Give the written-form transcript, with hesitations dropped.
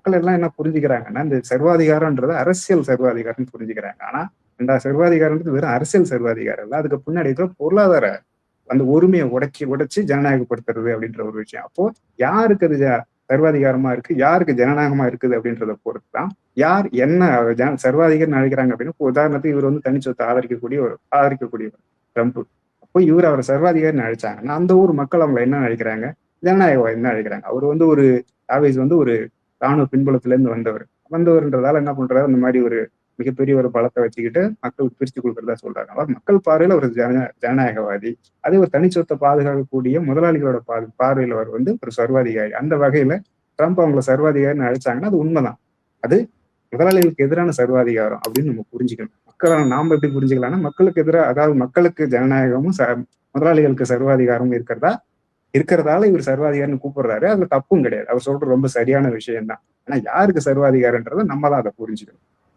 மக்கள் எல்லாம் என்ன புரிஞ்சுக்கிறாங்கன்னா, இந்த சர்வாதிகாரம்ன்றது அரசியல் சர்வாதிகாரம்னு புரிஞ்சுக்கிறாங்க. ஆனா சர்வாதிகாரம்ன்றது வெறும் அரசியல் சர்வாதிகாரம் இல்ல. அதுக்கு பின்னாடி இருக்கிற பொருளாதார அந்த ஒருமையை உடைச்சு ஜனநாயகப்படுத்துறது அப்படின்ற ஒரு விஷயம். அப்போ யாருக்கு அது சர்வாதிகாரமா இருக்கு, யாருக்கு ஜனநாயகமா இருக்குது அப்படின்றத பொறுத்து தான் யார் என்ன சர்வாதிகாரம் நினைக்கிறாங்க அப்படின்னு. உதாரணத்துக்கு இவர் வந்து தனி சொத்தை ஆதரிக்கக்கூடியவர் ட்ரம்ப். அப்போ இவர் அவர் சர்வாதிகாரி நினைச்சாங்கன்னா அந்த ஊர் மக்கள் அவங்களை என்ன நினைக்கிறாங்க, ஜனநாயகவாதி என்ன நினைக்கிறாங்க. அவர் வந்து ஒரு ஆவேஸ் வந்து ஒரு ராணுவ பின்புலத்துல இருந்து வந்தவர்ன்றதால என்ன பண்றாரு, அந்த மாதிரி ஒரு மிகப்பெரிய ஒரு பலத்தை வச்சுக்கிட்டு மக்களுக்கு பிரிச்சு கொடுக்கறதா சொல்றாங்க. அவர் மக்கள் பார்வையில ஒரு ஜனநாயகவாதி. அதே ஒரு தனி சொத்தை பாதுகாக்கக்கூடிய முதலாளிகளோட பார்வையில அவர் வந்து ஒரு சர்வாதிகாரி. அந்த வகையில ட்ரம்ப் அவங்களை சர்வாதிகாரின்னு அழைச்சாங்கன்னா அது உண்மைதான். அது முதலாளிகளுக்கு எதிரான சர்வாதிகாரம் அப்படின்னு நம்ம புரிஞ்சுக்கணும். மக்களை நாம எப்படி புரிஞ்சுக்கலாம்னா, மக்களுக்கு எதிராக, அதாவது மக்களுக்கு ஜனநாயகமும் முதலாளிகளுக்கு சர்வாதிகாரமும் இருக்கிறதால இவர் சர்வாதிகாரம்னு கூப்பிடுறாரு. அதுல தப்பும் கிடையாது. அவர் சொல்றது ரொம்ப சரியான விஷயம் தான். ஆனா யாருக்கு சர்வாதிகாரன்றதை நம்ம தான் அதை புரிஞ்சுக்கணும்.